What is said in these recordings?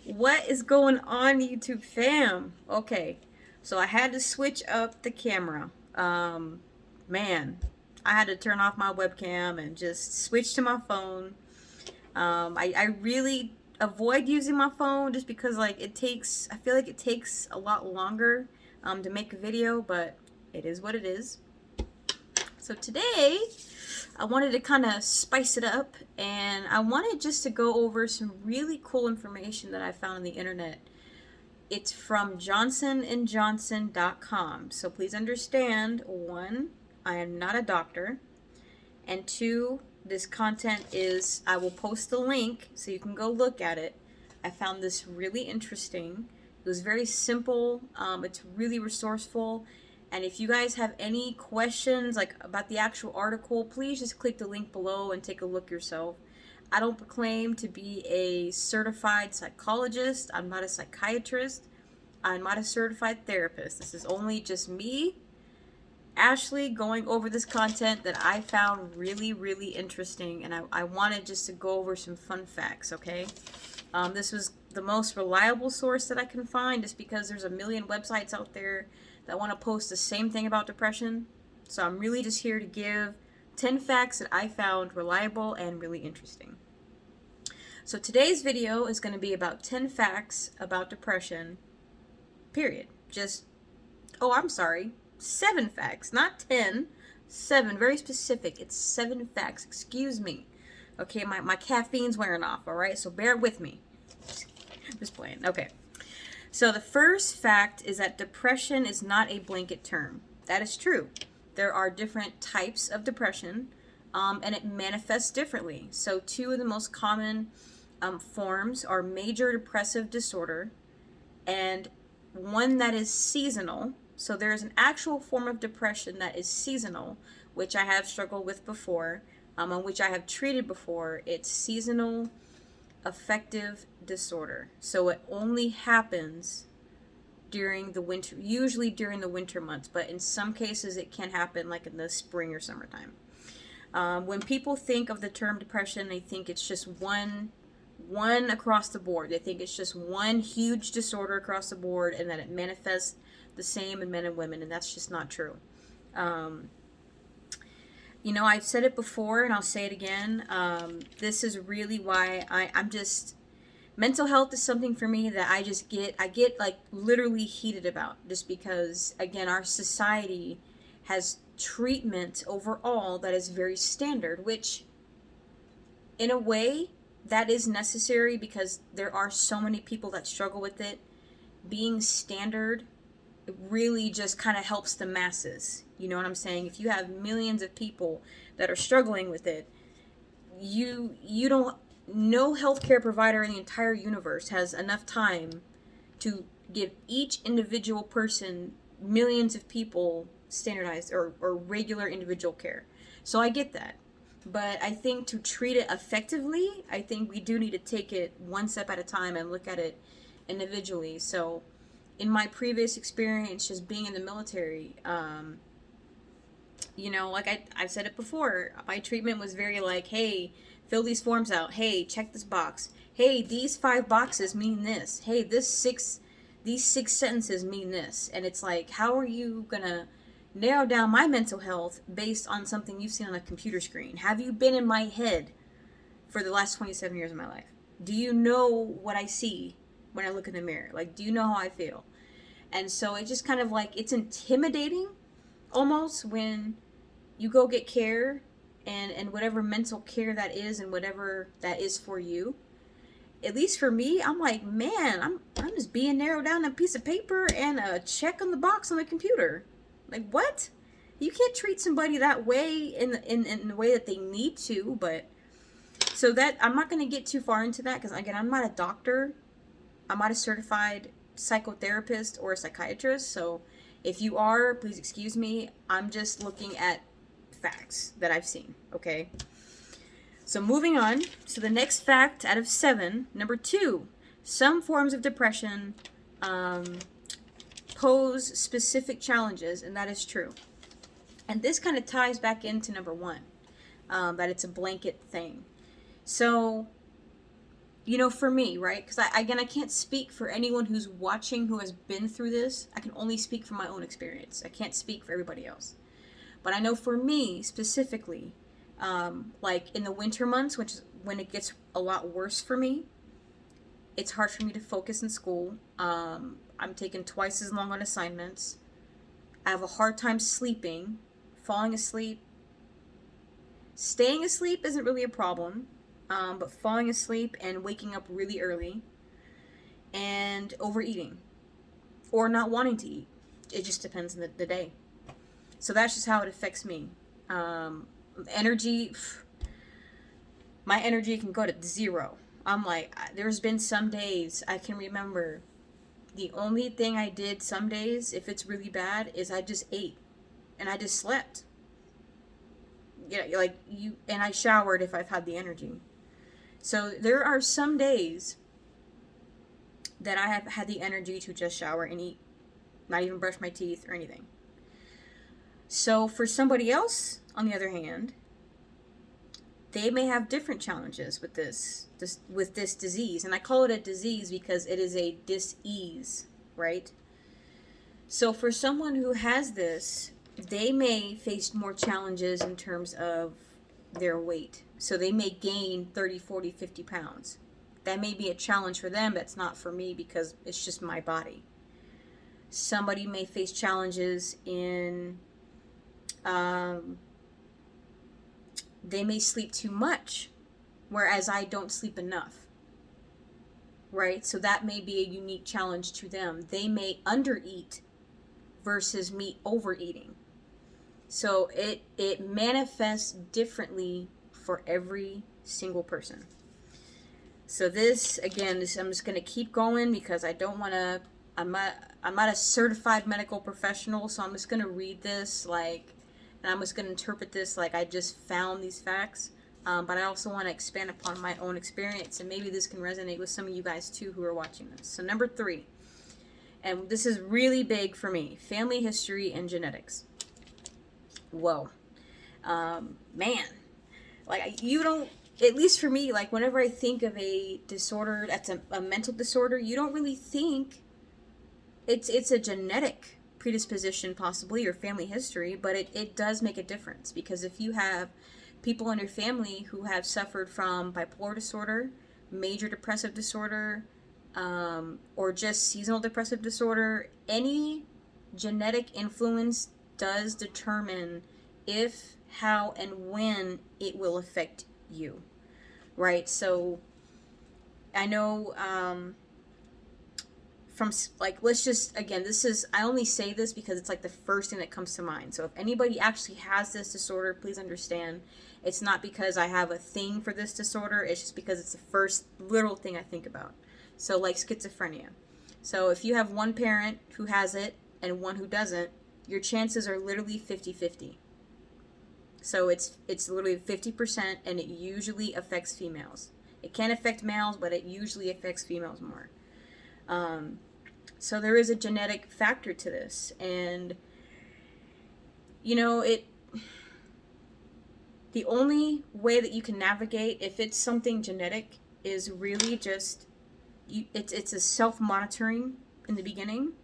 What is going on, YouTube fam? Okay, so I had to switch up the camera. Man, I had to turn off my webcam and just switch to my phone. I really avoid using my phone just because like I feel like it takes a lot longer to make a video, but it is what it is. So today I wanted to kind of spice it up, and I wanted just to go over some really cool information that I found on the internet. It's from johnsonandjohnson.com. So please understand, one, I am not a doctor, and two, this content is, I will post the link so you can go look at it. I found this really interesting. It was very simple. It's really resourceful. And if you guys have any questions like about the actual article, please just click the link below and take a look yourself. I don't proclaim to be a certified psychologist. I'm not a psychiatrist. I'm not a certified therapist. This is only just me, Ashley, going over this content that I found really, really interesting. And I wanted just to go over some fun facts, okay? This was the most reliable source that I can find just because there's a million websites out there that want to post the same thing about depression. So I'm really just here to give 10 facts that I found reliable and really interesting. So today's video is going to be about 10 facts about depression, period. I'm sorry, 7 facts, not 10, 7, very specific. It's 7 facts, excuse me. Okay, my caffeine's wearing off, all right? So bear with me. Just playing. Okay. So the first fact is that depression is not a blanket term. That is true. There are different types of depression, and it manifests differently. So 2 of the most common forms are major depressive disorder and one that is seasonal. So there is an actual form of depression that is seasonal, which I have struggled with before, and which I have treated before. It's seasonal affective disorder. So it only happens during the winter, usually during the winter months, but in some cases it can happen like in the spring or summertime. When people think of the term depression, they think it's just one across the board. They think it's just one huge disorder across the board and that it manifests the same in men and women, and that's just not true. I've said it before and I'll say it again. This is really why I'm just, mental health is something for me that I get like literally heated about, just because, again, our society has treatment overall that is very standard, which in a way that is necessary because there are so many people that struggle with it. Being standard, it really just kind of helps the masses. You know what I'm saying? If you have millions of people that are struggling with it, you don't, no healthcare provider in the entire universe has enough time to give each individual person, millions of people, standardized or regular individual care. So I get that. But I think to treat it effectively, I think we do need to take it one step at a time and look at it individually. So in my previous experience just being in the military, like I've said it before, my treatment was very like, hey, fill these forms out. Hey, check this box. Hey, these 5 boxes mean this. Hey, these 6 sentences mean this. And it's like, how are you gonna narrow down my mental health based on something you've seen on a computer screen? Have you been in my head for the last 27 years of my life? Do you know what I see when I look in the mirror? Like, do you know how I feel? And so it just kind of like, it's intimidating almost when you go get care and whatever mental care that is and whatever that is for you. At least for me, I'm like, man, I'm just being narrowed down on a piece of paper and a check on the box on the computer. Like, what? You can't treat somebody that way in the way that they need to. But so that, I'm not going to get too far into that because, again, I'm not a doctor. I'm not a certified psychotherapist or a psychiatrist. So if you are, please excuse me. I'm just looking at facts that I've seen, okay? So moving on. So the next fact out of 7, number 2, some forms of depression pose specific challenges, and that is true. And this kind of ties back into number 1, that it's a blanket thing. So for me, right? Because again, I can't speak for anyone who's watching who has been through this. I can only speak from my own experience. I can't speak for everybody else. But I know for me specifically, like in the winter months, which is when it gets a lot worse for me, it's hard for me to focus in school. I'm taking twice as long on assignments. I have a hard time sleeping, falling asleep. Staying asleep isn't really a problem, but falling asleep and waking up really early, and overeating or not wanting to eat. It just depends on the day. So that's just how it affects me. Energy, my energy can go to zero. I'm like, there's been some days I can remember the only thing I did some days, if it's really bad, is I just ate and I just slept. And I showered if I've had the energy. So there are some days that I have had the energy to just shower and eat, not even brush my teeth or anything. So for somebody else, on the other hand, they may have different challenges with this disease. And I call it a disease because it is a dis-ease, right? So for someone who has this, they may face more challenges in terms of their weight. So they may gain 30, 40, 50 pounds. That may be a challenge for them. That's not for me because it's just my body. Somebody may face challenges in, they may sleep too much, whereas I don't sleep enough, right? So that may be a unique challenge to them. They may undereat versus me overeating. So it manifests differently for every single person. So this, again, I'm just going to keep going because I don't want to, I'm not a certified medical professional, so I'm just going to read this and I'm just going to interpret this like I just found these facts. But I also want to expand upon my own experience, and maybe this can resonate with some of you guys too who are watching this. So number 3, and this is really big for me, family history and genetics. Whoa. Man. Like, you don't, at least for me, like, whenever I think of a disorder that's a mental disorder, you don't really think it's a genetic predisposition possibly or family history, but it does make a difference, because if you have people in your family who have suffered from bipolar disorder, major depressive disorder, or just seasonal depressive disorder, any genetic influence does determine if, how, and when it will affect you, right? So I know from, like, let's just, again, this is, I only say this because it's like the first thing that comes to mind. So if anybody actually has this disorder, please understand it's not because I have a thing for this disorder, it's just because it's the first little thing I think about. So like schizophrenia. So if you have one parent who has it and one who doesn't, your chances are literally 50-50. So it's literally 50%, and it usually affects females. It can affect males, but it usually affects females more. So there is a genetic factor to this, and the only way that you can navigate if it's something genetic is really just it's a self-monitoring in the beginning.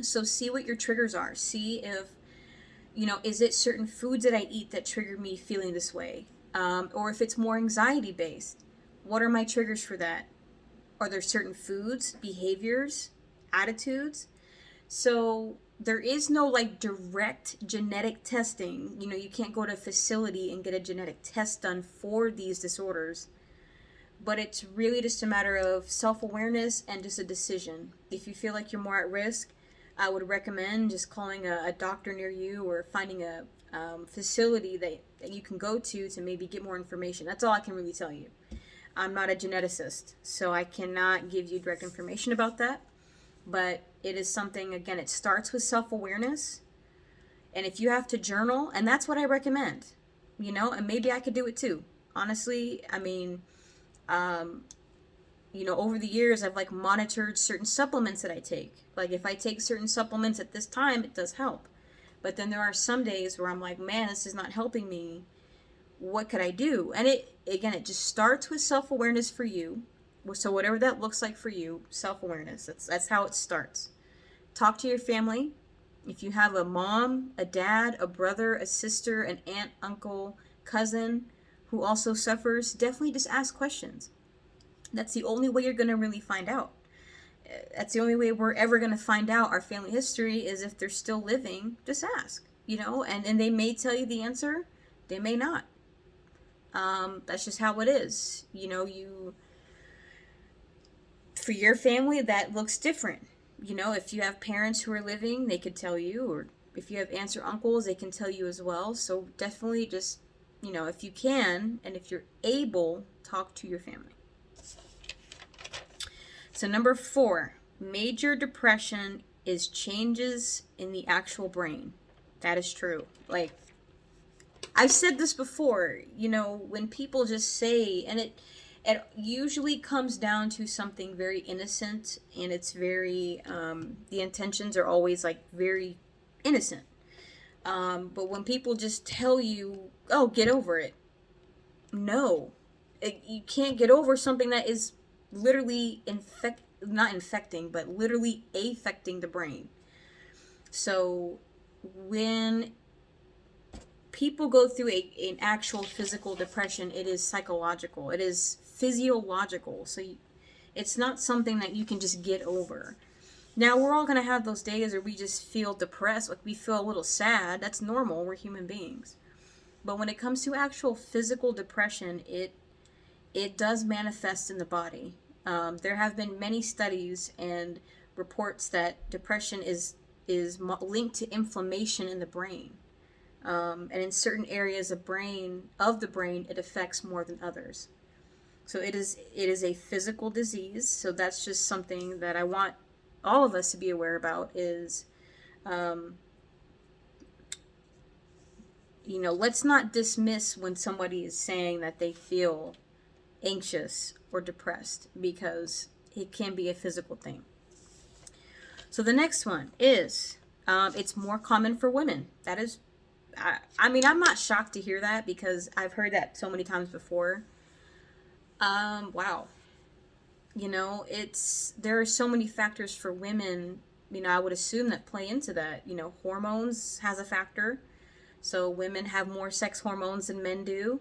So see what your triggers are. See if, is it certain foods that I eat that trigger me feeling this way? Or if it's more anxiety based, what are my triggers for that? Are there certain foods, behaviors, attitudes? So there is no like direct genetic testing. You can't go to a facility and get a genetic test done for these disorders. But it's really just a matter of self-awareness and just a decision. If you feel like you're more at risk, I would recommend just calling a doctor near you or finding a facility that you can go to maybe get more information. That's all I can really tell you. I'm not a geneticist, so I cannot give you direct information about that. But it is something, again, it starts with self-awareness. And if you have to journal, and that's what I recommend, and maybe I could do it too. Honestly, I mean, over the years, I've like monitored certain supplements that I take. Like if I take certain supplements at this time, it does help. But then there are some days where I'm like, man, this is not helping me. What could I do? And it just starts with self-awareness for you. So whatever that looks like for you, self-awareness. That's how it starts. Talk to your family. If you have a mom, a dad, a brother, a sister, an aunt, uncle, cousin who also suffers, definitely just ask questions. That's the only way you're going to really find out. That's the only way we're ever going to find out our family history, is if they're still living. Just ask, and they may tell you the answer, they may not. That's just how it is. For your family, that looks different. If you have parents who are living, they could tell you, or if you have aunts or uncles, they can tell you as well. So definitely just, if you can, and if you're able, talk to your family. So number 4, major depression is changes in the actual brain. That is true. Like, I've said this before, when people just say, and it usually comes down to something very innocent, and it's very, the intentions are always like very innocent. But when people just tell you, oh, get over it. No, you can't get over something that is literally not infecting, but literally affecting the brain. So when people go through an actual physical depression, it is psychological, it is physiological. So it's not something that you can just get over. Now, we're all going to have those days where we just feel depressed, like we feel a little sad. That's normal, we're human beings. But when it comes to actual physical depression, it does manifest in the body. There have been many studies and reports that depression is linked to inflammation in the brain. And in certain areas of the brain, it affects more than others. So it is a physical disease. So that's just something that I want all of us to be aware about, is, let's not dismiss when somebody is saying that they feel anxious or depressed, because it can be a physical thing. So the next one is, it's more common for women. That is, I'm not shocked to hear that, because I've heard that so many times before. Wow. There are so many factors for women, I would assume, that play into that. Hormones has a factor. So women have more sex hormones than men do.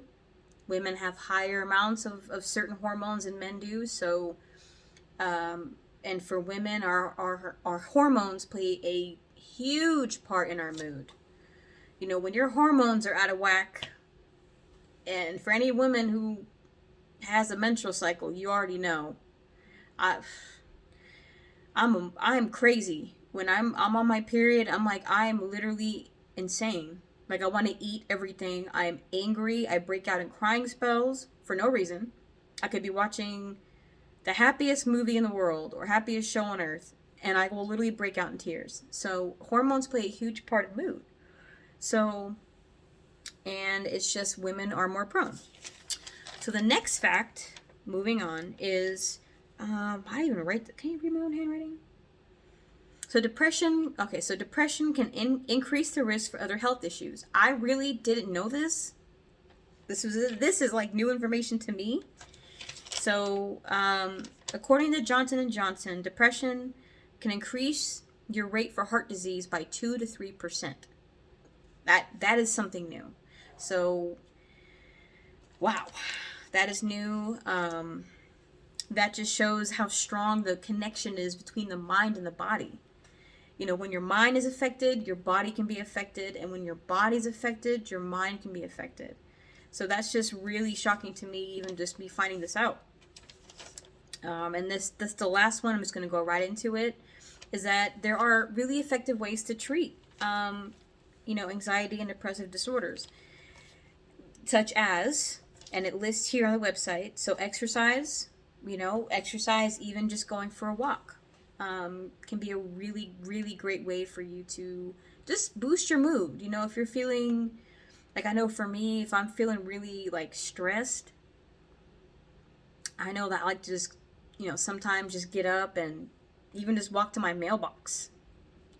Women have higher amounts of certain hormones than men do. So, and for women, our hormones play a huge part in our mood. When your hormones are out of whack, and for any woman who has a menstrual cycle, you already know. I'm crazy. When I'm on my period, I'm literally insane. Like, I want to eat everything. I'm angry. I break out in crying spells for no reason. I could be watching the happiest movie in the world or happiest show on earth, and I will literally break out in tears. So hormones play a huge part of mood. So, and it's just women are more prone. So the next fact, moving on, is, I didn't even write that. Can you read my own handwriting? So depression can increase the risk for other health issues. I really didn't know this. This is like new information to me. So, according to Johnson & Johnson, depression can increase your rate for heart disease by 2 to 3%. That is something new. So, wow, that is new. That just shows how strong the connection is between the mind and the body. When your mind is affected, your body can be affected. And when your body's affected, your mind can be affected. So that's just really shocking to me, even just me finding this out. And that's the last one. I'm just going to go right into it. Is that there are really effective ways to treat, anxiety and depressive disorders. Such as, and it lists here on the website, so exercise, even just going for a walk. Can be a really, really great way for you to just boost your mood. If you're feeling, like, I know for me, if I'm feeling really, like, stressed, I know that I like to just, sometimes just get up and even just walk to my mailbox,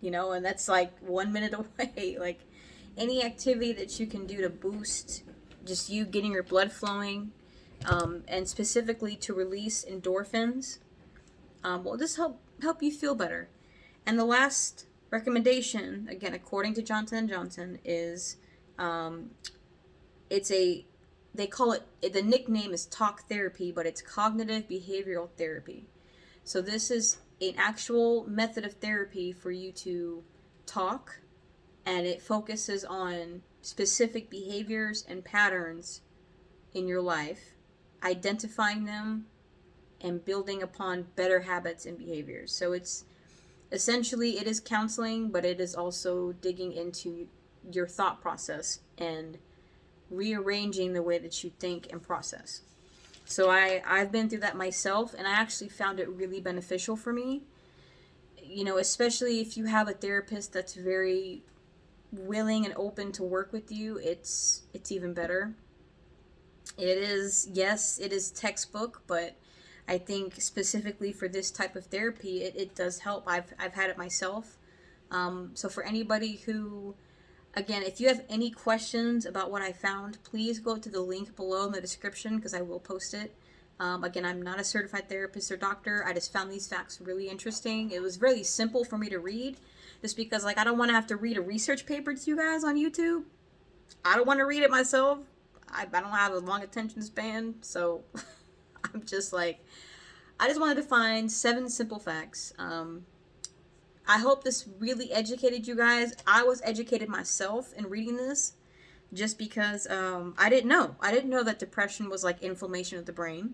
and that's like 1 minute away. Like, any activity that you can do to boost just you getting your blood flowing, and specifically to release endorphins. Will just help you feel better. And the last recommendation, again, according to Johnson & Johnson, is it's a, they call it, the nickname is talk therapy, but it's cognitive behavioral therapy. So this is an actual method of therapy for you to talk, and it focuses on specific behaviors and patterns in your life, identifying them, and building upon better habits and behaviors. So it's essentially, it is counseling, but it is also digging into your thought process and rearranging the way that you think and process. So I've been through that myself, and I actually found it really beneficial for me. You know, especially if you have a therapist that's very willing and open to work with you, it's even better. It is, yes, it is textbook, but I think specifically for this type of therapy, it does help. I've had it myself. So for anybody who, again, if you have any questions about what I found, please go to the link below in the description because I will post it. Again, I'm not a certified therapist or doctor. I just found these facts really interesting. It was really simple for me to read just because, like, I don't want to have to read a research paper to you guys on YouTube. I don't want to read it myself. I don't have a long attention span, so I'm just like, I just wanted to find 7 simple facts. I hope this really educated you guys. I was educated myself in reading this just because I didn't know. I didn't know that depression was like inflammation of the brain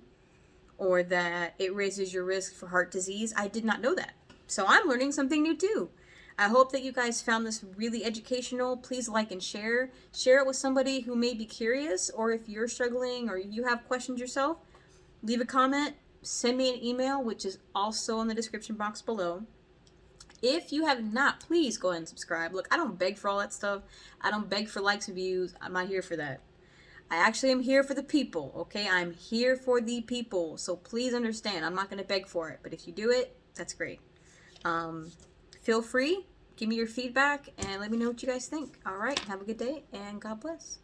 or that it raises your risk for heart disease. I did not know that. So I'm learning something new too. I hope that you guys found this really educational. Please like and share. Share it with somebody who may be curious, or if you're struggling or you have questions yourself, leave a comment, send me an email, which is also in the description box below. If you have not, please go ahead and subscribe. Look, I don't beg for all that stuff. I don't beg for likes and views. I'm not here for that. I actually am here for the people, okay? I'm here for the people. So please understand, I'm not going to beg for it. But if you do it, that's great. Feel free. Give me your feedback and let me know what you guys think. All right. Have a good day and God bless.